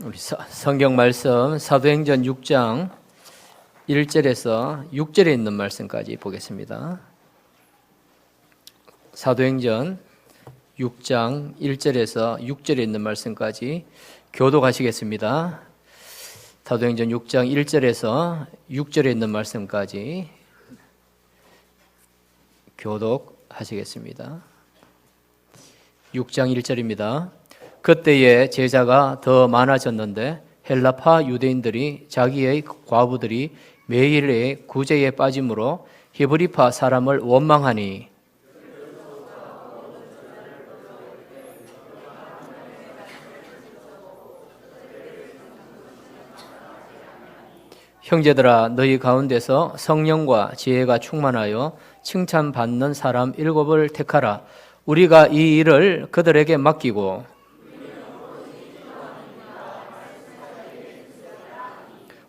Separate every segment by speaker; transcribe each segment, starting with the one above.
Speaker 1: 우리 성경 말씀 사도행전 6장 1절에서 6절에 있는 말씀까지 보겠습니다. 사도행전 6장 1절에서 6절에 있는 말씀까지 교독하시겠습니다. 사도행전 6장 1절에서 6절에 있는 말씀까지 교독하시겠습니다. 6장 1절입니다. 그때에 제자가 더 많아졌는데 헬라파 유대인들이 자기의 과부들이 매일의 구제에 빠짐으로 히브리파 사람을 원망하니 형제들아 너희 가운데서 성령과 지혜가 충만하여 칭찬받는 사람 7을 택하라. 우리가 이 일을 그들에게 맡기고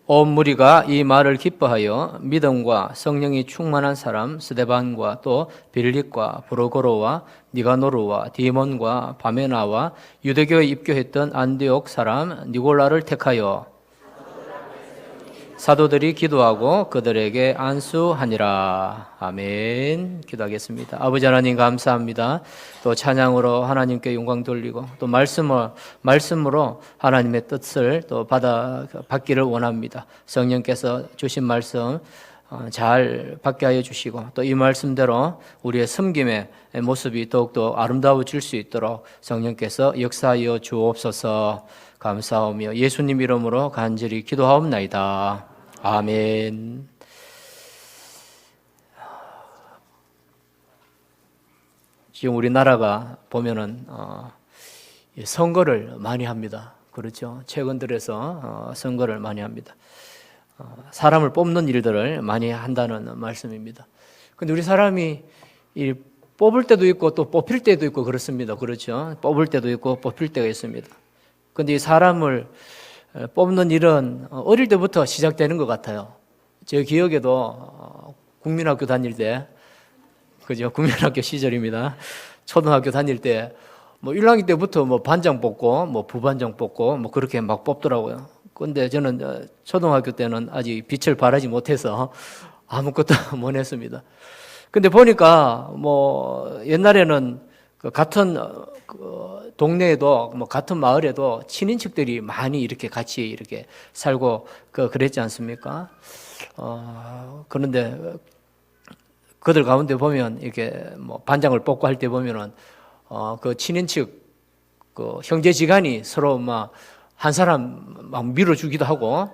Speaker 1: 온 무리가 이 말을 기뻐하여 믿음과 성령이 충만한 사람 스데반과 또 빌립과 브로고로와 니가노르와 디몬과 바메나와 유대교에 입교했던 안디옥 사람 니골라를 택하여 사도들이 기도하고 그들에게 안수하니라. 아멘. 기도하겠습니다. 아버지 하나님 감사합니다. 또 찬양으로 하나님께 영광 돌리고 또 말씀으로 하나님의 뜻을 또 받기를 원합니다. 성령께서 주신 말씀 잘 받게 하여 주시고 또 이 말씀대로 우리의 섬김의 모습이 더욱더 아름다워질 수 있도록 성령께서 역사하여 주옵소서. 감사하며 예수님 이름으로 간절히 기도하옵나이다. 아멘. 지금 우리나라가 보면은 선거를 많이 합니다. 그렇죠? 최근 들어서 선거를 많이 합니다. 사람을 뽑는 일들을 많이 한다는 말씀입니다. 근데 우리 사람이 뽑을 때도 있고 또 뽑힐 때도 있고 그렇습니다. 그렇죠? 뽑을 때도 있고 뽑힐 때가 있습니다. 근데 이 사람을 뽑는 일은 어릴 때부터 시작되는 것 같아요. 제 기억에도 국민학교 다닐 때, 그죠? 국민학교 시절입니다. 초등학교 다닐 때, 1학년 때부터 반장 뽑고, 부반장 뽑고, 그렇게 막 뽑더라고요. 근데 저는 초등학교 때는 아직 빛을 발하지 못해서 아무것도 못 했습니다. 근데 보니까, 옛날에는 같은 동네에도 같은 마을에도 친인척들이 많이 이렇게 같이 이렇게 살고 그랬지 않습니까? 그런데 그들 가운데 보면 이렇게 반장을 뽑고 할 때 보면은 그 친인척 그 형제지간이 서로 한 사람 막 밀어주기도 하고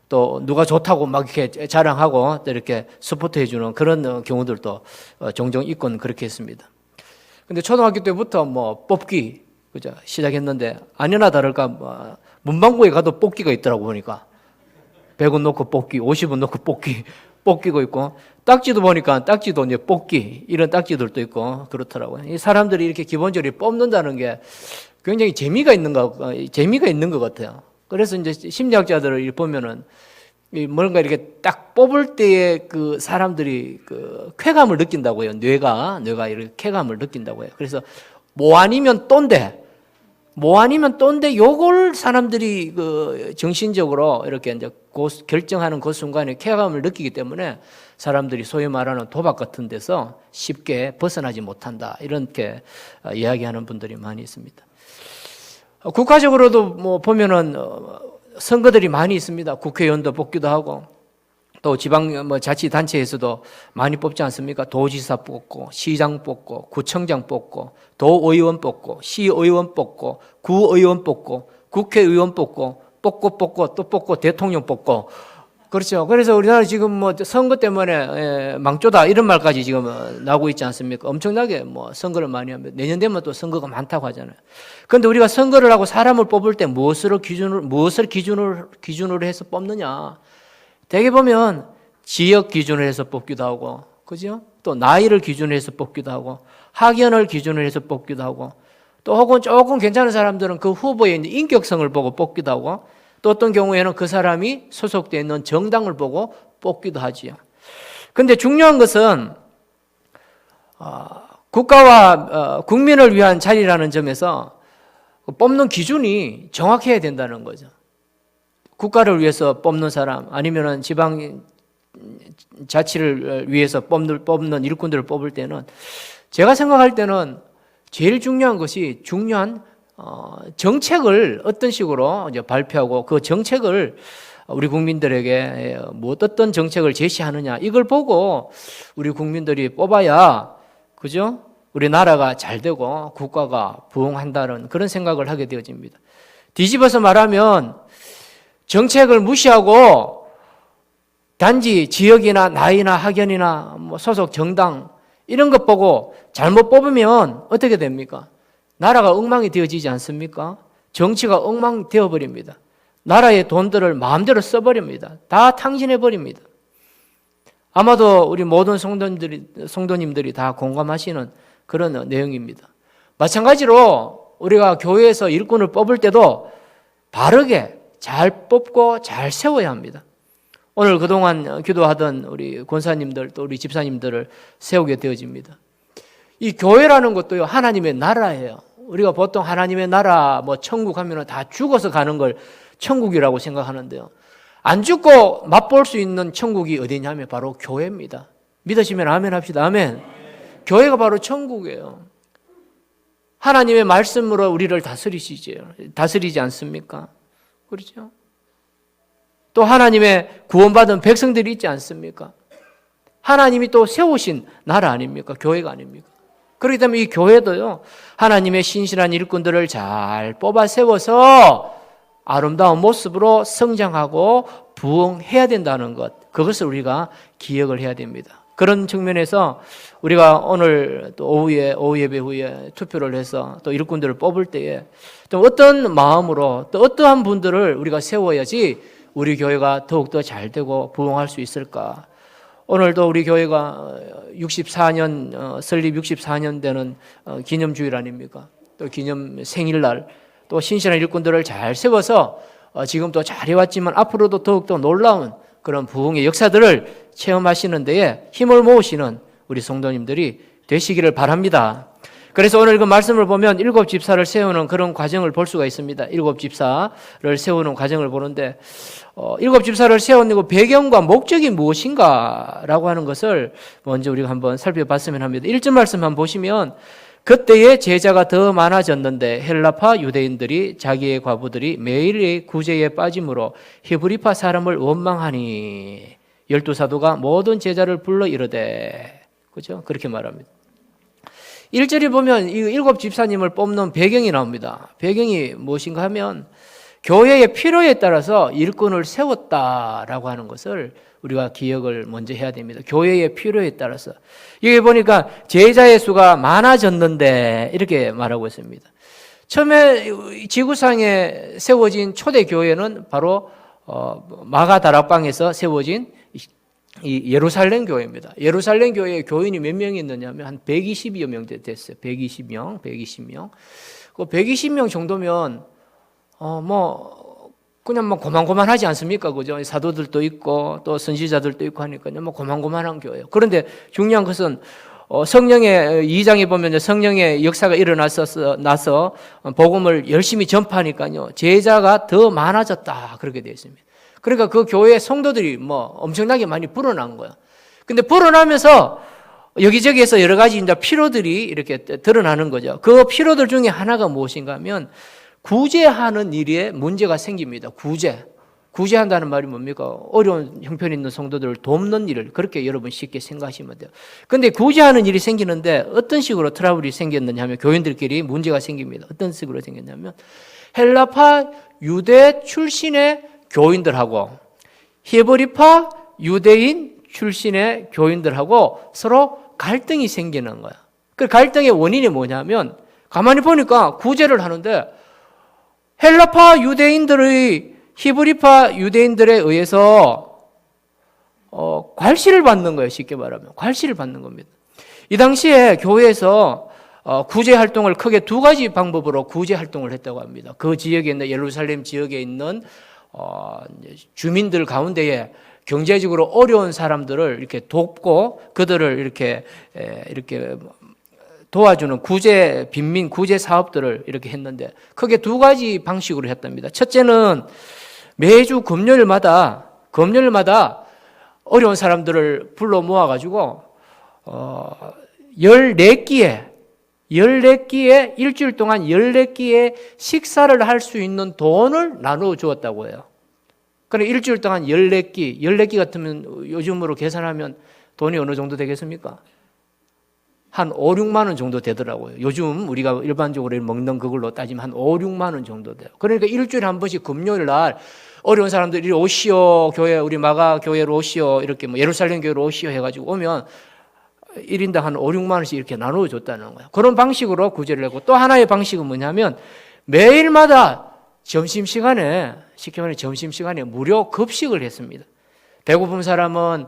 Speaker 1: 또 누가 좋다고 막 이렇게 자랑하고 또 이렇게 서포트 해주는 그런 경우들도 종종 있곤 그렇게 했습니다. 근데 초등학교 때부터 뽑기 그죠 시작했는데 아니나 다를까 문방구에 가도 뽑기가 있더라고 보니까 100원 놓고 뽑기, 50원 놓고 뽑기고 있고 딱지도 보니까 딱지도 이제 뽑기 이런 딱지들도 있고 그렇더라고요. 이 사람들이 이렇게 기본적으로 뽑는다는 게 굉장히 재미가 있는 것 같아요. 그래서 이제 심리학자들을 보면은 뭔가 이렇게 딱 뽑을 때에 그 사람들이 그 쾌감을 느낀다고요. 뇌가 이렇게 쾌감을 느낀다고요. 그래서 뭐 아니면 똔데 요걸 사람들이 그 정신적으로 이렇게 이제 결정하는 그 순간에 쾌감을 느끼기 때문에 사람들이 소위 말하는 도박 같은 데서 쉽게 벗어나지 못한다. 이렇게 이야기하는 분들이 많이 있습니다. 국가적으로도 보면은 선거들이 많이 있습니다. 국회의원도 뽑기도 하고 또 지방 자치단체에서도 많이 뽑지 않습니까? 도지사 뽑고 시장 뽑고 구청장 뽑고 도의원 뽑고 시의원 뽑고 구의원 뽑고 국회의원 뽑고 또 뽑고 대통령 뽑고 그렇죠. 그래서 우리나라 지금 선거 때문에 망조다 이런 말까지 지금 나오고 있지 않습니까? 엄청나게 선거를 많이 합니다. 내년 되면 또 선거가 많다고 하잖아요. 그런데 우리가 선거를 하고 사람을 뽑을 때 무엇을 기준으로 해서 뽑느냐? 대개 보면 지역 기준으로 해서 뽑기도 하고, 그죠? 또 나이를 기준으로 해서 뽑기도 하고, 학연을 기준으로 해서 뽑기도 하고, 또 혹은 조금 괜찮은 사람들은 그 후보의 인격성을 보고 뽑기도 하고, 또 어떤 경우에는 그 사람이 소속되어 있는 정당을 보고 뽑기도 하지요. 그런데 중요한 것은 국가와 국민을 위한 자리라는 점에서 뽑는 기준이 정확해야 된다는 거죠. 국가를 위해서 뽑는 사람, 아니면은 지방 자치를 위해서 뽑는 일꾼들을 뽑을 때는 제가 생각할 때는 제일 중요한 것이 정책을 어떤 식으로 이제 발표하고 그 정책을 우리 국민들에게 어떤 정책을 제시하느냐 이걸 보고 우리 국민들이 뽑아야 그죠? 우리 나라가 잘 되고 국가가 부흥한다는 그런 생각을 하게 되어집니다. 뒤집어서 말하면 정책을 무시하고 단지 지역이나 나이나 학연이나 소속 정당 이런 것 보고 잘못 뽑으면 어떻게 됩니까? 나라가 엉망이 되어지지 않습니까? 정치가 엉망되어 버립니다. 나라의 돈들을 마음대로 써버립니다. 다 탕진해버립니다. 아마도 우리 모든 성도님들이 다 공감하시는 그런 내용입니다. 마찬가지로 우리가 교회에서 일꾼을 뽑을 때도 바르게 잘 뽑고 잘 세워야 합니다. 오늘 그동안 기도하던 우리 권사님들 또 우리 집사님들을 세우게 되어집니다. 이 교회라는 것도요, 하나님의 나라예요. 우리가 보통 하나님의 나라, 천국 하면 다 죽어서 가는 걸 천국이라고 생각하는데요. 안 죽고 맛볼 수 있는 천국이 어디냐면 바로 교회입니다. 믿으시면 아멘 합시다. 아멘. 교회가 바로 천국이에요. 하나님의 말씀으로 우리를 다스리지 않습니까? 그렇죠? 또 하나님의 구원받은 백성들이 있지 않습니까? 하나님이 또 세우신 나라 아닙니까? 교회가 아닙니까? 그렇기 때문에 이 교회도요, 하나님의 신실한 일꾼들을 잘 뽑아 세워서 아름다운 모습으로 성장하고 부흥해야 된다는 것, 그것을 우리가 기억을 해야 됩니다. 그런 측면에서 우리가 오늘 또 오후 예배 후에 투표를 해서 또 일꾼들을 뽑을 때에 또 어떤 마음으로 또 어떠한 분들을 우리가 세워야지 우리 교회가 더욱더 잘 되고 부흥할 수 있을까? 오늘도 우리 교회가 64년, 설립 64년 되는 기념주일 아닙니까? 또 기념 생일날, 또 신실한 일꾼들을 잘 세워서 지금도 잘 해왔지만 앞으로도 더욱더 놀라운 그런 부흥의 역사들을 체험하시는 데에 힘을 모으시는 우리 성도님들이 되시기를 바랍니다. 그래서 오늘 그 말씀을 보면 7 집사를 세우는 그런 과정을 볼 수가 있습니다. 7 집사를 세우는 과정을 보는데 7 집사를 세우는 그 배경과 목적이 무엇인가라고 하는 것을 먼저 우리가 한번 살펴봤으면 합니다. 1절 말씀 한번 보시면 그때에 제자가 더 많아졌는데 헬라파 유대인들이 자기의 과부들이 매일의 구제에 빠짐으로 히브리파 사람을 원망하니 12사도가 모든 제자를 불러 이르되 그죠? 그렇게 말합니다. 1절에 보면 이 7 집사님을 뽑는 배경이 나옵니다. 배경이 무엇인가 하면 교회의 필요에 따라서 일꾼을 세웠다라고 하는 것을 우리가 기억을 먼저 해야 됩니다. 교회의 필요에 따라서. 여기 보니까 제자의 수가 많아졌는데 이렇게 말하고 있습니다. 처음에 지구상에 세워진 초대 교회는 바로 마가 다락방에서 세워진 이 예루살렘 교회입니다. 예루살렘 교회에 교인이 몇 명이 있느냐면 한 120여 명 됐어요. 120명. 그 120명 정도면 그냥 고만고만하지 않습니까? 그죠? 사도들도 있고 또 선지자들도 있고 하니까요. 고만고만한 교회예요. 그런데 중요한 것은 성령의 2장에 보면 성령의 역사가 나서 복음을 열심히 전파하니까요. 제자가 더 많아졌다. 그렇게 되어 있습니다. 그러니까 그 교회 성도들이 엄청나게 많이 불어난 거예요. 근데 불어나면서 여기저기에서 여러 가지 이제 피로들이 이렇게 드러나는 거죠. 그 피로들 중에 하나가 무엇인가 하면 구제하는 일에 문제가 생깁니다. 구제한다는 말이 뭡니까? 어려운 형편이 있는 성도들을 돕는 일을 그렇게 여러분 쉽게 생각하시면 돼요. 근데 구제하는 일이 생기는데 어떤 식으로 트러블이 생겼느냐 하면 교인들끼리 문제가 생깁니다. 어떤 식으로 생겼냐면 헬라파 유대 출신의 교인들하고 히브리파 유대인 출신의 교인들하고 서로 갈등이 생기는 거야. 그 갈등의 원인이 뭐냐면 가만히 보니까 구제를 하는데 헬라파 유대인들의 히브리파 유대인들에 의해서 괄시를 받는 거예요. 쉽게 말하면 괄시를 받는 겁니다. 이 당시에 교회에서 구제 활동을 크게 두 가지 방법으로 구제 활동을 했다고 합니다. 그 지역에 있는 예루살렘 지역에 있는 주민들 가운데에 경제적으로 어려운 사람들을 이렇게 돕고 그들을 이렇게 도와주는 빈민 구제 사업들을 이렇게 했는데 크게 두 가지 방식으로 했답니다. 첫째는 매주 금요일마다 어려운 사람들을 불러 모아가지고 14끼에 일주일 동안 14끼의 식사를 할 수 있는 돈을 나누어 주었다고 해요. 그러니까 일주일 동안 14끼 같으면 요즘으로 계산하면 돈이 어느 정도 되겠습니까? 한 5, 6만 원 정도 되더라고요. 요즘 우리가 일반적으로 먹는 그걸로 따지면 한 5, 6만 원 정도 돼요. 그러니까 일주일에 한 번씩 금요일 날 어려운 사람들이 오시오, 교회, 우리 마가 교회로 오시오, 이렇게 뭐 예루살렘 교회로 오시오 해가지고 오면 1인당 한 5, 6만 원씩 이렇게 나누어 줬다는 거예요. 그런 방식으로 구제를 했고, 또 하나의 방식은 뭐냐면 매일마다 점심시간에 무료 급식을 했습니다. 배고픈 사람은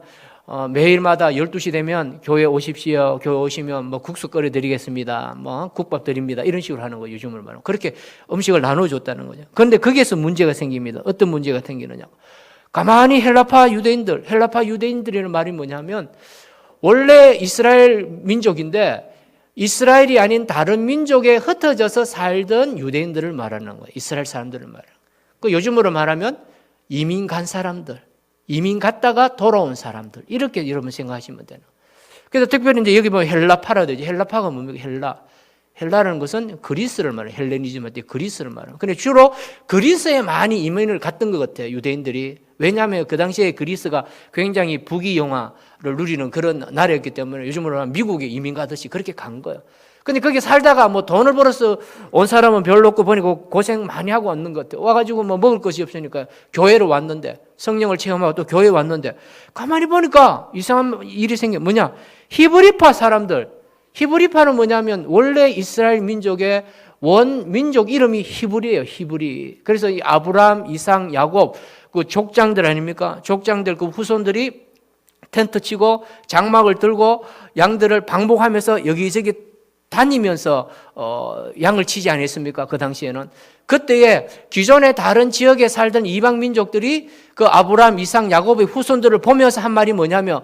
Speaker 1: 매일마다 12시 되면 교회 오십시오. 교회 오시면 뭐 국수 끓여 드리겠습니다. 뭐 국밥 드립니다. 이런 식으로 하는 거예요. 요즘을 말하면. 그렇게 음식을 나눠 줬다는 거죠. 그런데 거기에서 문제가 생깁니다. 어떤 문제가 생기느냐. 가만히 헬라파 유대인들이라는 말이 뭐냐면 원래 이스라엘 민족인데 이스라엘이 아닌 다른 민족에 흩어져서 살던 유대인들을 말하는 거예요. 이스라엘 사람들을 말하는 거예요. 그 요즘으로 말하면 이민 간 사람들, 이민 갔다가 돌아온 사람들, 이렇게 여러분 생각하시면 되는 거예요. 그래서 특별히 이제 여기 보면 헬라파라 되죠. 헬라파가 뭡니까? 헬라라는 것은 그리스를 말해요. 헬레니즘 할 때 그리스를 말해요. 근데 주로 그리스에 많이 이민을 갔던 것 같아요. 유대인들이. 왜냐하면 그 당시에 그리스가 굉장히 부귀영화를 누리는 그런 나라였기 때문에 요즘으로 하면 미국에 이민 가듯이 그렇게 간 거예요. 근데 거기 살다가 뭐 돈을 벌어서 온 사람은 별로 없고 보니까 고생 많이 하고 왔는 것 같아요. 와가지고 뭐 먹을 것이 없으니까 교회로 왔는데, 성령을 체험하고 또 교회에 왔는데 가만히 보니까 이상한 일이 생겨. 뭐냐? 히브리파 사람들. 히브리파는 뭐냐면 원래 이스라엘 민족의 원민족 이름이 히브리예요. 히브리. 그래서 이 아브라함, 이삭, 야곱 그 족장들 아닙니까? 족장들 그 후손들이 텐트 치고 장막을 들고 양들을 방목하면서 여기저기 다니면서 양을 치지 않았습니까? 그 당시에는. 그때에 기존의 다른 지역에 살던 이방 민족들이 그 아브라함, 이삭, 야곱의 후손들을 보면서 한 말이 뭐냐면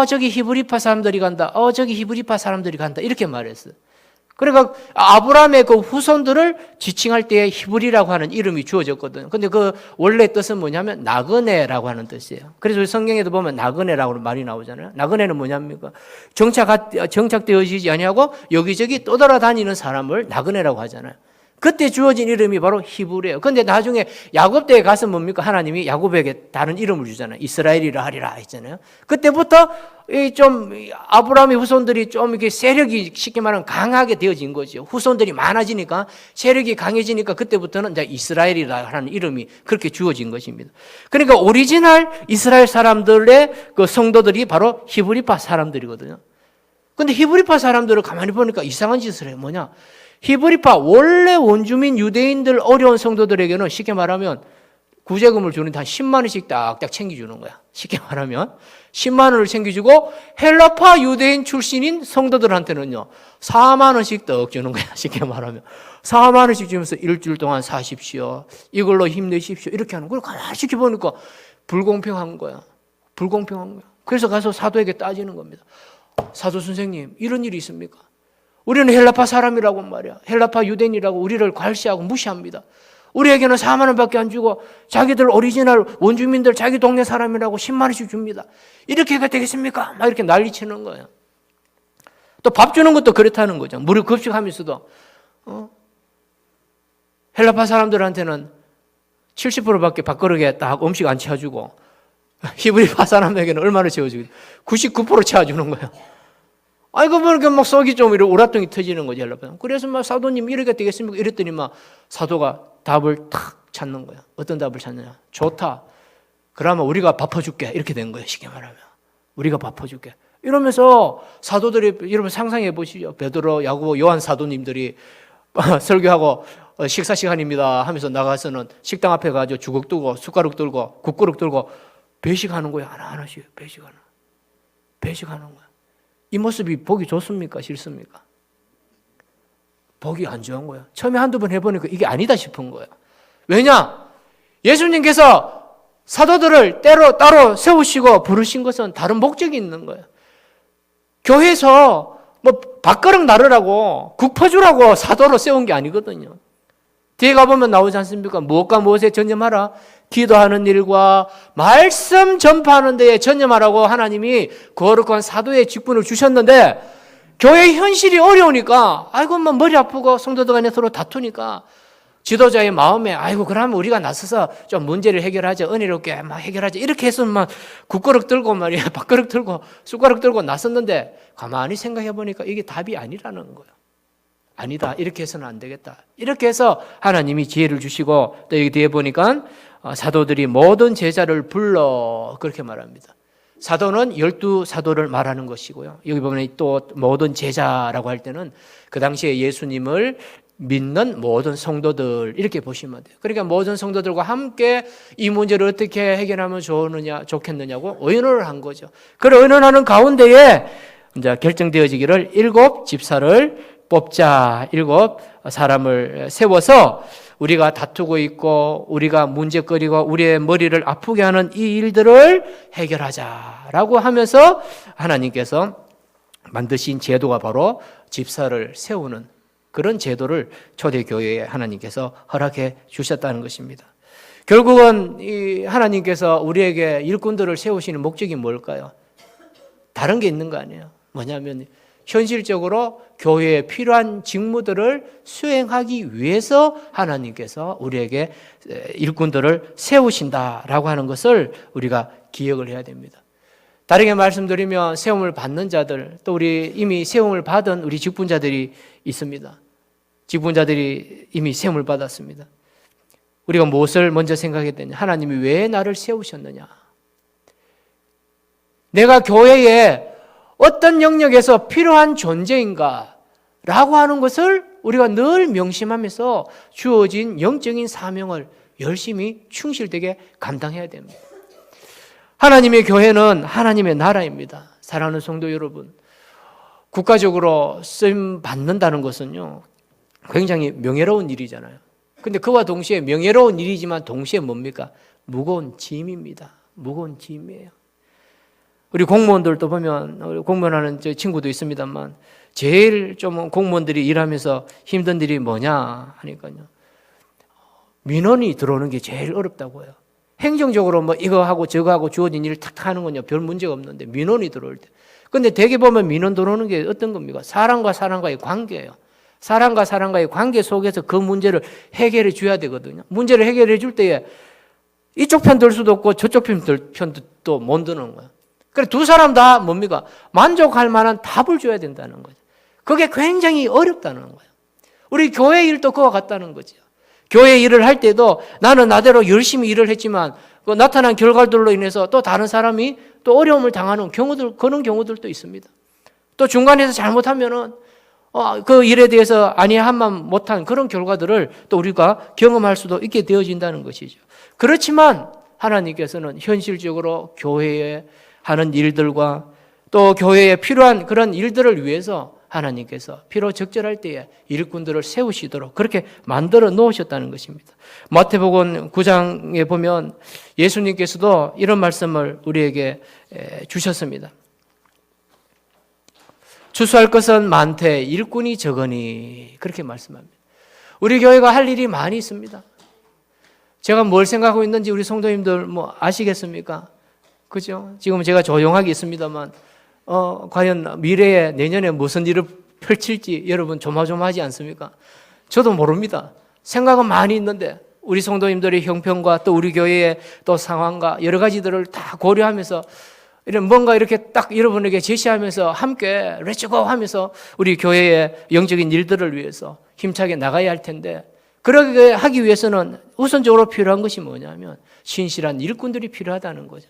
Speaker 1: 저기 히브리파 사람들이 간다. 저기 히브리파 사람들이 간다. 이렇게 말했어요. 그러니까 아브라함의 그 후손들을 지칭할 때에 히브리라고 하는 이름이 주어졌거든요. 근데 그 원래 뜻은 뭐냐면 나그네라고 하는 뜻이에요. 그래서 성경에도 보면 나그네라고 말이 나오잖아요. 나그네는 뭐냐입니까? 정착되어지지 아니하고 여기저기 떠돌아다니는 사람을 나그네라고 하잖아요. 그때 주어진 이름이 바로 히브리예요. 그런데 나중에 야곱 때에 가서 뭡니까? 하나님이 야곱에게 다른 이름을 주잖아요. 이스라엘이라 하리라 했잖아요. 그때부터 좀 아브라함의 후손들이 좀 이렇게 세력이 쉽게 말하면 강하게 되어진 거죠. 후손들이 많아지니까 세력이 강해지니까 그때부터는 이제 이스라엘이라 하는 이름이 그렇게 주어진 것입니다. 그러니까 오리지널 이스라엘 사람들의 그 성도들이 바로 히브리파 사람들이거든요. 근데 히브리파 사람들을 가만히 보니까 이상한 짓을 해요. 뭐냐? 히브리파 원래 원주민 유대인들 어려운 성도들에게는 쉽게 말하면 구제금을 주는데 한 10만 원씩 딱딱 챙겨주는 거야. 쉽게 말하면 10만 원을 챙겨주고 헬라파 유대인 출신인 성도들한테는요 4만 원씩 떡 주는 거야. 쉽게 말하면 4만 원씩 주면서 일주일 동안 사십시오. 이걸로 힘내십시오. 이렇게 하는 걸 가만히 지켜보니까 불공평한 거야. 불공평한 거야. 그래서 가서 사도에게 따지는 겁니다. 사도 선생님, 이런 일이 있습니까? 우리는 헬라파 사람이라고 말이야. 헬라파 유대인이라고 우리를 괄시하고 무시합니다. 우리에게는 4만 원밖에 안 주고 자기들 오리지널 원주민들 자기 동네 사람이라고 10만 원씩 줍니다. 이렇게 해가 되겠습니까? 막 이렇게 난리치는 거예요. 또 밥 주는 것도 그렇다는 거죠. 무료 급식하면서도 헬라파 사람들한테는 70%밖에 밥그릇에 딱 음식 안 채워주고 히브리파 사람에게는 얼마나 채워주고 99% 채워주는 거예요. 아이고, 보니까 막 속이 좀 이렇게 우라통이 터지는 거지, 헬라파. 그래서 막 사도님 이렇게 되겠습니까? 이랬더니 막 사도가 답을 탁 찾는 거야. 어떤 답을 찾느냐? 좋다. 그러면 우리가 밥퍼줄게. 이렇게 된 거예요, 쉽게 말하면. 우리가 밥퍼줄게. 이러면서 사도들이, 여러분 상상해 보시죠. 베드로, 야고보, 요한 사도님들이 설교하고 식사 시간입니다 하면서 나가서는 식당 앞에 가서 주걱 들고 숟가락 들고 국그릇 들고 배식하는 거야. 하나하나씩 배식하는 거야. 이 모습이 보기 좋습니까? 싫습니까? 보기 안 좋은 거야. 처음에 한두 번 해보니까 이게 아니다 싶은 거야. 왜냐? 예수님께서 사도들을 따로 세우시고 부르신 것은 다른 목적이 있는 거예요. 교회에서 뭐 밥그릇 나르라고 국 퍼주라고 사도로 세운 게 아니거든요. 뒤에 가보면 나오지 않습니까? 무엇과 무엇에 전념하라? 기도하는 일과 말씀 전파하는 데에 전념하라고 하나님이 거룩한 사도의 직분을 주셨는데 교회 현실이 어려우니까 아이고 뭐 머리 아프고 성도들 간에 서로 다투니까 지도자의 마음에 아이고 그러면 우리가 나서서 좀 문제를 해결하자, 은혜롭게 막 해결하자 이렇게 해서 막 국그릇 들고 말이야 밥그릇 들고 숟가락 들고 나섰는데 가만히 생각해 보니까 이게 답이 아니라는 거예요. 아니다, 이렇게 해서는 안 되겠다. 이렇게 해서 하나님이 지혜를 주시고 또 여기 뒤에 보니까 사도들이 모든 제자를 불러 그렇게 말합니다. 사도는 12사도를 말하는 것이고요. 여기 보면 또 모든 제자라고 할 때는 그 당시에 예수님을 믿는 모든 성도들 이렇게 보시면 돼요. 그러니까 모든 성도들과 함께 이 문제를 어떻게 해결하면 좋겠느냐고 의논을 한 거죠. 그 의논하는 가운데에 이제 결정되어지기를 7 집사를 뽑자, 7 사람을 세워서 우리가 다투고 있고 우리가 문제거리고 우리의 머리를 아프게 하는 이 일들을 해결하자라고 하면서 하나님께서 만드신 제도가 바로 집사를 세우는 그런 제도를 초대교회에 하나님께서 허락해 주셨다는 것입니다. 결국은 이 하나님께서 우리에게 일꾼들을 세우시는 목적이 뭘까요? 다른 게 있는 거 아니에요. 뭐냐면 현실적으로 교회에 필요한 직무들을 수행하기 위해서 하나님께서 우리에게 일꾼들을 세우신다라고 하는 것을 우리가 기억을 해야 됩니다. 다르게 말씀드리면 세움을 받는 자들, 또 우리 이미 세움을 받은 우리 직분자들이 있습니다. 직분자들이 이미 세움을 받았습니다. 우리가 무엇을 먼저 생각했느냐? 하나님이 왜 나를 세우셨느냐? 내가 교회에 어떤 영역에서 필요한 존재인가? 라고 하는 것을 우리가 늘 명심하면서 주어진 영적인 사명을 열심히 충실되게 감당해야 됩니다. 하나님의 교회는 하나님의 나라입니다. 사랑하는 성도 여러분, 국가적으로 쓰임 받는다는 것은요, 굉장히 명예로운 일이잖아요. 근데 그와 동시에 명예로운 일이지만 동시에 뭡니까? 무거운 짐입니다. 무거운 짐이에요. 우리 공무원들도 보면, 우리 공무원하는 친구도 있습니다만, 제일 좀 공무원들이 일하면서 힘든 일이 뭐냐 하니까요, 민원이 들어오는 게 제일 어렵다고 해요. 행정적으로 뭐 이거 하고 저거 하고 주어진 일을 탁탁 하는 건요, 별 문제가 없는데 민원이 들어올 때. 근데 대개 보면 민원 들어오는 게 어떤 겁니까? 사람과 사람과의 관계예요. 사람과 사람과의 관계 속에서 그 문제를 해결해 줘야 되거든요. 문제를 해결해 줄 때에 이쪽 편 들 수도 없고 저쪽 편도 또 못 드는 거예요. 그래서 두 사람 다 뭡니까? 만족할 만한 답을 줘야 된다는 거죠. 그게 굉장히 어렵다는 거예요. 우리 교회 일도 그와 같다는 거죠. 교회 일을 할 때도 나는 나대로 열심히 일을 했지만 그 나타난 결과들로 인해서 또 다른 사람이 또 어려움을 당하는 경우들, 그런 경우들도 있습니다. 또 중간에서 잘못하면은 그 일에 대해서 아니함만 못한 그런 결과들을 또 우리가 경험할 수도 있게 되어진다는 것이죠. 그렇지만 하나님께서는 현실적으로 교회에 하는 일들과 또 교회에 필요한 그런 일들을 위해서 하나님께서 필요 적절할 때에 일꾼들을 세우시도록 그렇게 만들어 놓으셨다는 것입니다. 마태복음 9장에 보면 예수님께서도 이런 말씀을 우리에게 주셨습니다. 추수할 것은 많되 일꾼이 적으니, 그렇게 말씀합니다. 우리 교회가 할 일이 많이 있습니다. 제가 뭘 생각하고 있는지 우리 성도님들 뭐 아시겠습니까? 그죠? 지금 제가 조용하게 있습니다만 과연 미래에 내년에 무슨 일을 펼칠지 여러분 조마조마하지 않습니까? 저도 모릅니다. 생각은 많이 있는데 우리 성도님들의 형편과 또 우리 교회의 또 상황과 여러 가지들을 다 고려하면서 이런 뭔가 이렇게 딱 여러분에게 제시하면서 함께 렛츠고 하면서 우리 교회의 영적인 일들을 위해서 힘차게 나가야 할 텐데, 그러게 하기 위해서는 우선적으로 필요한 것이 뭐냐면 신실한 일꾼들이 필요하다는 거죠.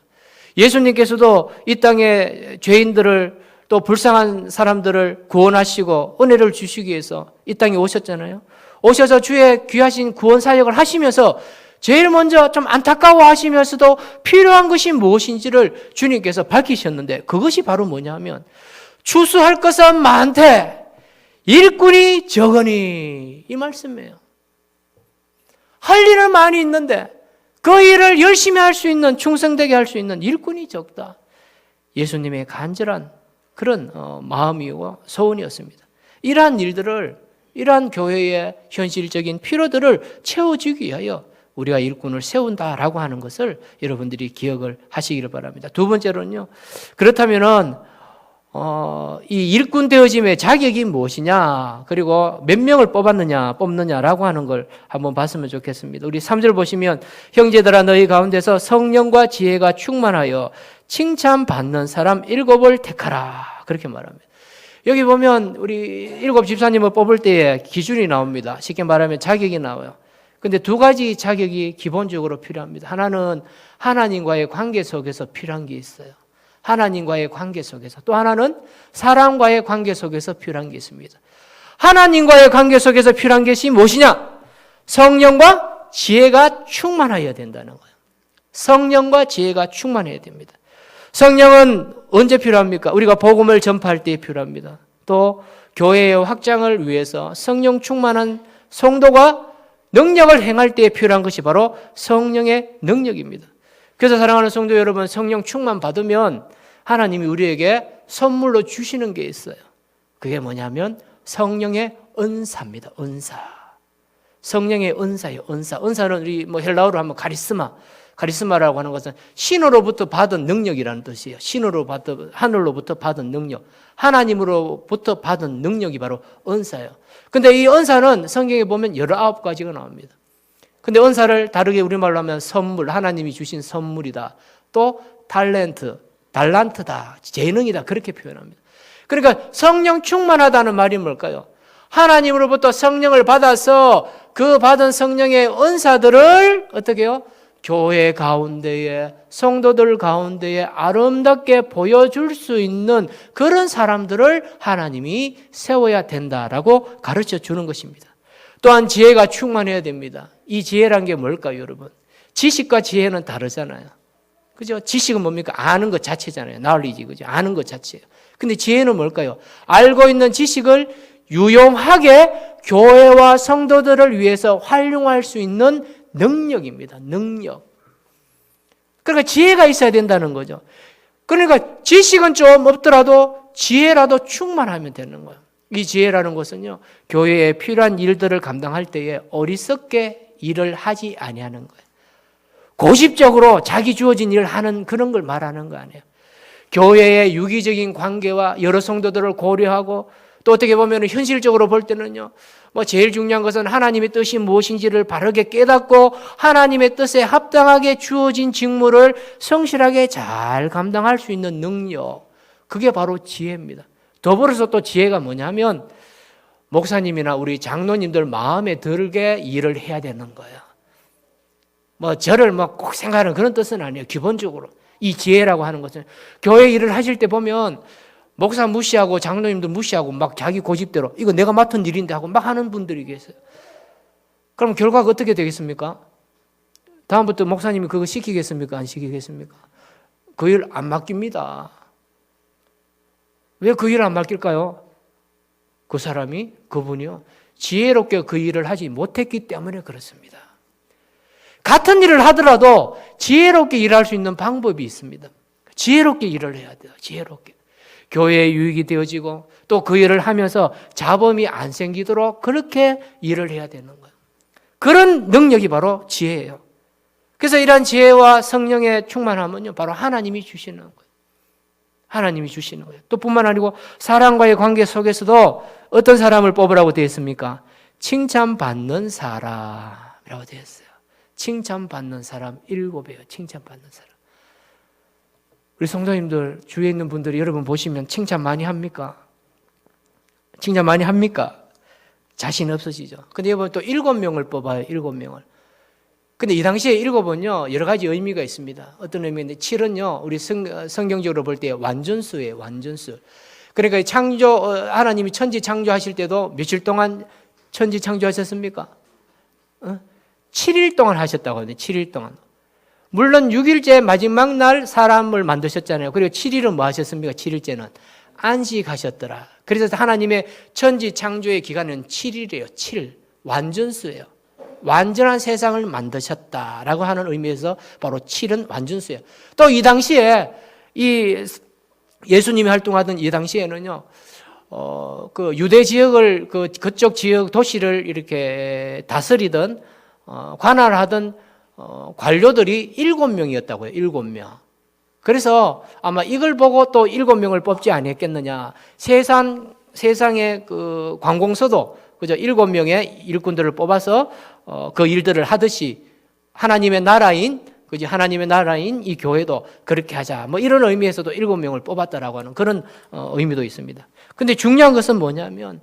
Speaker 1: 예수님께서도 이 땅에 죄인들을 또 불쌍한 사람들을 구원하시고 은혜를 주시기 위해서 이 땅에 오셨잖아요. 오셔서 주의 귀하신 구원 사역을 하시면서 제일 먼저 좀 안타까워 하시면서도 필요한 것이 무엇인지를 주님께서 밝히셨는데, 그것이 바로 뭐냐면 추수할 것은 많되 일꾼이 적으니, 이 말씀이에요. 할 일은 많이 있는데 그 일을 열심히 할 수 있는, 충성되게 할 수 있는 일꾼이 적다. 예수님의 간절한 그런 마음이고 소원이었습니다. 이러한 일들을, 이러한 교회의 현실적인 필요들을 채워주기 위하여 우리가 일꾼을 세운다라고 하는 것을 여러분들이 기억을 하시기를 바랍니다. 두 번째로는요. 그렇다면은 이 일꾼 되어짐의 자격이 무엇이냐, 그리고 몇 명을 뽑느냐라고 하는 걸 한번 봤으면 좋겠습니다. 우리 3절 보시면 형제들아 너희 가운데서 성령과 지혜가 충만하여 칭찬받는 사람 7을 택하라 그렇게 말합니다. 여기 보면 우리 7 집사님을 뽑을 때에 기준이 나옵니다. 쉽게 말하면 자격이 나와요. 근데 두 가지 자격이 기본적으로 필요합니다. 하나는 하나님과의 관계 속에서 필요한 게 있어요. 하나님과의 관계 속에서. 또 하나는 사람과의 관계 속에서 필요한 게 있습니다. 하나님과의 관계 속에서 필요한 것이 무엇이냐? 성령과 지혜가 충만하여야 된다는 거예요. 성령과 지혜가 충만해야 됩니다. 성령은 언제 필요합니까? 우리가 복음을 전파할 때 필요합니다. 또 교회의 확장을 위해서 성령 충만한 성도가 능력을 행할 때 필요한 것이 바로 성령의 능력입니다. 그래서 사랑하는 성도 여러분, 성령 충만 받으면 하나님이 우리에게 선물로 주시는 게 있어요. 그게 뭐냐면 성령의 은사입니다. 은사. 성령의 은사예요. 은사. 은사는 우리 헬라어로 하면 카리스마라고 하는 것은 신으로부터 받은 능력이라는 뜻이에요. 하늘로부터 받은 능력. 하나님으로부터 받은 능력이 바로 은사예요. 근데 이 은사는 성경에 보면 19가지가 나옵니다. 근데 은사를 다르게 우리말로 하면 선물, 하나님이 주신 선물이다. 또 달란트다, 재능이다 그렇게 표현합니다. 그러니까 성령 충만하다는 말이 뭘까요? 하나님으로부터 성령을 받아서 그 받은 성령의 은사들을 어떻게 해요? 교회 가운데에, 성도들 가운데에 아름답게 보여줄 수 있는 그런 사람들을 하나님이 세워야 된다라고 가르쳐 주는 것입니다. 또한 지혜가 충만해야 됩니다. 이 지혜란 게 뭘까요, 여러분? 지식과 지혜는 다르잖아요. 그죠? 지식은 뭡니까? 아는 것 자체잖아요. knowledge, 그죠? 아는 것 자체예요. 근데 지혜는 뭘까요? 알고 있는 지식을 유용하게 교회와 성도들을 위해서 활용할 수 있는 능력입니다. 능력. 그러니까 지혜가 있어야 된다는 거죠. 그러니까 지식은 좀 없더라도 지혜라도 충만하면 되는 거예요. 이 지혜라는 것은요, 교회에 필요한 일들을 감당할 때에 어리석게 일을 하지 아니하는 거예요. 고집적으로 자기 주어진 일을 하는 그런 걸 말하는 거 아니에요. 교회의 유기적인 관계와 여러 성도들을 고려하고 또 어떻게 보면 현실적으로 볼 때는요, 제일 중요한 것은 하나님의 뜻이 무엇인지를 바르게 깨닫고 하나님의 뜻에 합당하게 주어진 직무를 성실하게 잘 감당할 수 있는 능력, 그게 바로 지혜입니다. 더불어서 또 지혜가 뭐냐면 목사님이나 우리 장로님들 마음에 들게 일을 해야 되는 거예요. 저를 꼭 생각하는 그런 뜻은 아니에요. 기본적으로 이 지혜라고 하는 것은 교회 일을 하실 때 보면 목사 무시하고 장로님들 무시하고 막 자기 고집대로 이거 내가 맡은 일인데 하고 막 하는 분들이 계세요. 그럼 결과가 어떻게 되겠습니까? 다음부터 목사님이 그거 시키겠습니까? 안 시키겠습니까? 그 일 안 맡깁니다. 왜 그 일을 안 맡길까요? 그 사람이, 그분이요, 지혜롭게 그 일을 하지 못했기 때문에 그렇습니다. 같은 일을 하더라도 지혜롭게 일할 수 있는 방법이 있습니다. 지혜롭게 일을 해야 돼요. 지혜롭게. 교회에 유익이 되어지고 또 그 일을 하면서 잡음이 안 생기도록 그렇게 일을 해야 되는 거예요. 그런 능력이 바로 지혜예요. 그래서 이러한 지혜와 성령의 충만함은요, 바로 하나님이 주시는 거예요. 하나님이 주시는 거예요. 또 뿐만 아니고 사람과의 관계 속에서도 어떤 사람을 뽑으라고 되어 있습니까? 칭찬받는 사람이라고 되어 있어요. 칭찬받는 사람 7이에요. 칭찬받는 사람. 우리 성도님들, 주위에 있는 분들이 여러분 보시면 칭찬 많이 합니까? 칭찬 많이 합니까? 자신 없으시죠? 근데 여러분 또 7명을 뽑아요. 7명을. 근데 이 당시에 7은요, 여러 가지 의미가 있습니다. 어떤 의미인데, 7은요, 우리 성경적으로 볼 때 완전수예요. 완전수. 그러니까 하나님이 천지 창조하실 때도 며칠 동안 천지 창조하셨습니까? 7일 동안 하셨다고 하거든요. 7일 동안. 물론 6일째 마지막 날 사람을 만드셨잖아요. 그리고 7일은 뭐 하셨습니까? 7일째는 안식하셨더라. 그래서 하나님의 천지 창조의 기간은 7일이에요. 7. 완전수예요. 완전한 세상을 만드셨다라고 하는 의미에서 바로 7은 완전수예요. 또 이 당시에 예수님이 활동하던 이 당시에는요, 그 유대 지역을 그쪽 지역 도시를 이렇게 다스리던 관할하던 관료들이 7명이었다고요. 7명. 그래서 아마 이걸 보고 또 7명을 뽑지 아니했겠느냐. 세상의 그 관공서도 그죠? 7명의 일꾼들을 뽑아서 그 일들을 하듯이 하나님의 나라인 이 교회도 그렇게 하자. 뭐 이런 의미에서도 7명을 뽑았다라고 하는 그런 의미도 있습니다. 근데 중요한 것은 뭐냐면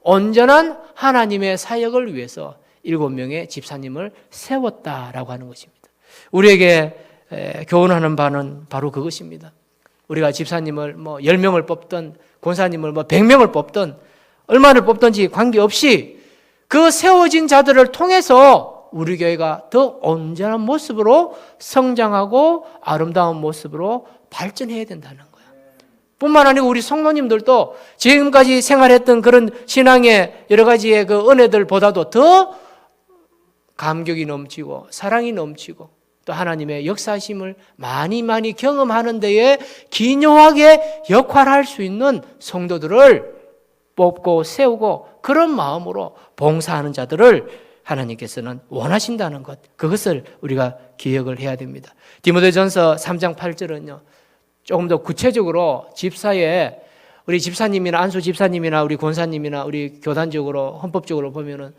Speaker 1: 온전한 하나님의 사역을 위해서 7명의 집사님을 세웠다라고 하는 것입니다. 우리에게 교훈하는 바는 바로 그것입니다. 우리가 집사님을 10명을 뽑든 권사님을 100명을 뽑든 얼마를 뽑든지 관계없이 그 세워진 자들을 통해서 우리 교회가 더 온전한 모습으로 성장하고 아름다운 모습으로 발전해야 된다는 거예요. 뿐만 아니고 우리 성도님들도 지금까지 생활했던 그런 신앙의 여러 가지의 그 은혜들보다도 더 감격이 넘치고 사랑이 넘치고 또 하나님의 역사심을 많이 경험하는 데에 기묘하게 역할할 수 있는 성도들을 뽑고 세우고 그런 마음으로 봉사하는 자들을 하나님께서는 원하신다는 것, 그것을 우리가 기억을 해야 됩니다. 디모데전서 3장 8절은요 조금 더 구체적으로 집사에 우리 집사님이나 안수 집사님이나 우리 권사님이나 우리 교단적으로 헌법적으로 보면은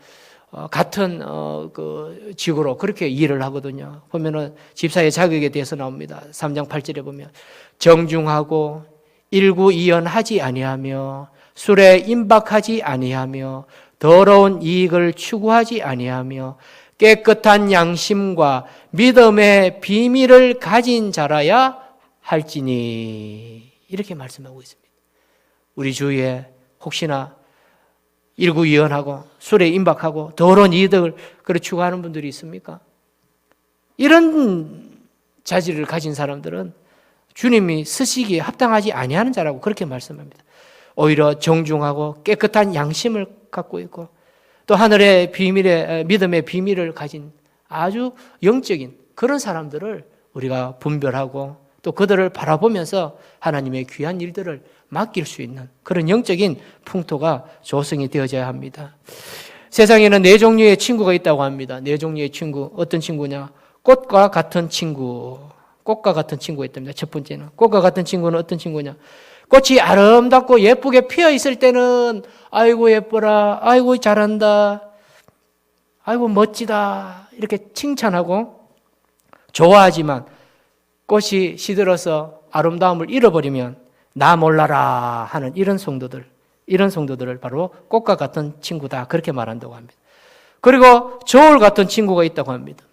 Speaker 1: 같은 그 직으로 그렇게 일을 하거든요. 보면은 집사의 자격에 대해서 나옵니다. 3장 8절에 보면 정중하고 일구이연하지 아니하며 술에 임박하지 아니하며 더러운 이익을 추구하지 아니하며 깨끗한 양심과 믿음의 비밀을 가진 자라야 할지니 이렇게 말씀하고 있습니다. 우리 주위에 혹시나 일구이연하고 술에 임박하고 더러운 이익을 추구하는 분들이 있습니까? 이런 자질을 가진 사람들은 주님이 쓰시기에 합당하지 아니하는 자라고 그렇게 말씀합니다. 오히려 정중하고 깨끗한 양심을 갖고 있고 또 하늘의 믿음의 비밀을 가진 아주 영적인 그런 사람들을 우리가 분별하고 또 그들을 바라보면서 하나님의 귀한 일들을 맡길 수 있는 그런 영적인 풍토가 조성이 되어져야 합니다. 세상에는 4종류의 친구가 있다고 합니다. 4종류의 친구. 어떤 친구냐? 꽃과 같은 친구. 꽃과 같은 친구가 있답니다. 첫 번째는. 꽃과 같은 친구는 어떤 친구냐? 꽃이 아름답고 예쁘게 피어 있을 때는 아이고 예뻐라, 아이고 잘한다, 아이고 멋지다 이렇게 칭찬하고 좋아하지만 꽃이 시들어서 아름다움을 잃어버리면 나 몰라라 하는 이런 성도들을 바로 꽃과 같은 친구다 그렇게 말한다고 합니다. 그리고 저울 같은 친구가 있다고 합니다.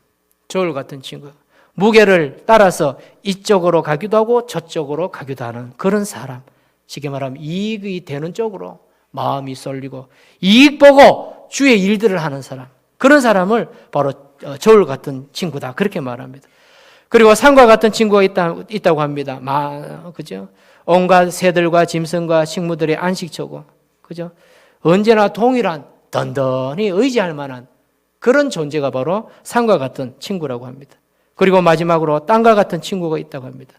Speaker 1: 저울 같은 친구. 무게를 따라서 이쪽으로 가기도 하고 저쪽으로 가기도 하는 그런 사람. 쉽게 말하면 이익이 되는 쪽으로 마음이 쏠리고 이익 보고 주의 일들을 하는 사람. 그런 사람을 바로 저울 같은 친구다 그렇게 말합니다. 그리고 산과 같은 친구가 있다고 합니다. 그죠? 온갖 새들과 짐승과 식물들의 안식처고, 그죠? 언제나 동일한 든든히 의지할 만한 그런 존재가 바로 산과 같은 친구라고 합니다. 그리고 마지막으로 땅과 같은 친구가 있다고 합니다.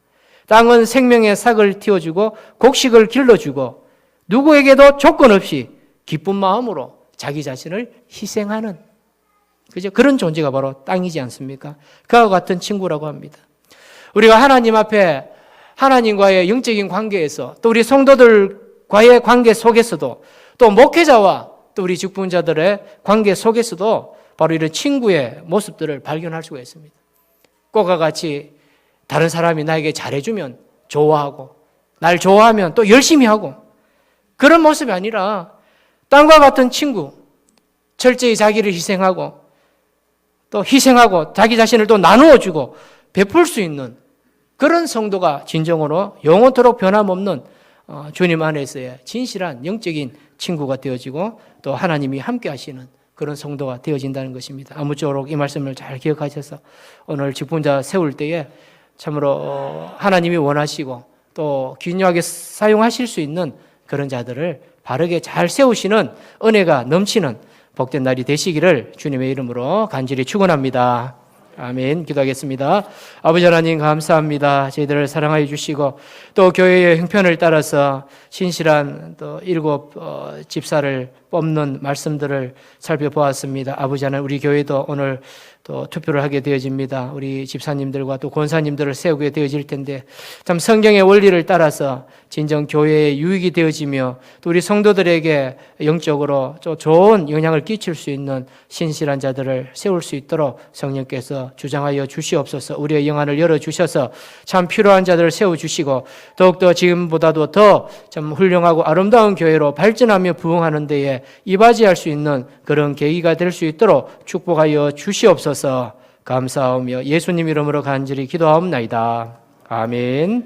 Speaker 1: 땅은 생명의 삭을 틔워주고 곡식을 길러주고 누구에게도 조건 없이 기쁜 마음으로 자기 자신을 희생하는 그죠? 그런 존재가 바로 땅이지 않습니까? 그와 같은 친구라고 합니다. 우리가 하나님 앞에 하나님과의 영적인 관계에서 또 우리 성도들과의 관계 속에서도 또 목회자와 또 우리 직분자들의 관계 속에서도 바로 이런 친구의 모습들을 발견할 수가 있습니다. 꽃과 같이 다른 사람이 나에게 잘해주면 좋아하고 날 좋아하면 또 열심히 하고 그런 모습이 아니라 땅과 같은 친구, 철저히 자기를 희생하고 또 희생하고 자기 자신을 또 나누어주고 베풀 수 있는 그런 성도가 진정으로 영원토록 변함없는 주님 안에서의 진실한 영적인 친구가 되어지고 또 하나님이 함께 하시는 그런 성도가 되어진다는 것입니다. 아무쪼록 이 말씀을 잘 기억하셔서 오늘 직분자 세울 때에 참으로 하나님이 원하시고 또 귀중하게 사용하실 수 있는 그런 자들을 바르게 잘 세우시는 은혜가 넘치는 복된 날이 되시기를 주님의 이름으로 간절히 축원합니다. 아멘. 기도하겠습니다. 아버지 하나님 감사합니다. 저희들을 사랑하여 주시고 또 교회의 형편을 따라서 신실한 또 7 집사를 뽑는 말씀들을 살펴보았습니다. 아버지 하나님, 우리 교회도 오늘 또 투표를 하게 되어집니다. 우리 집사님들과 또 권사님들을 세우게 되어질 텐데 참 성경의 원리를 따라서 진정 교회에 유익이 되어지며 또 우리 성도들에게 영적으로 좋은 영향을 끼칠 수 있는 신실한 자들을 세울 수 있도록 성령께서 주장하여 주시옵소서. 우리의 영안을 열어주셔서 참 필요한 자들을 세워주시고 더욱더 지금보다도 더 참 훌륭하고 아름다운 교회로 발전하며 부흥하는 데에 이바지할 수 있는 그런 계기가 될 수 있도록 축복하여 주시옵소서. 감사하며 예수님 이름으로 간절히 기도하옵나이다. 아멘.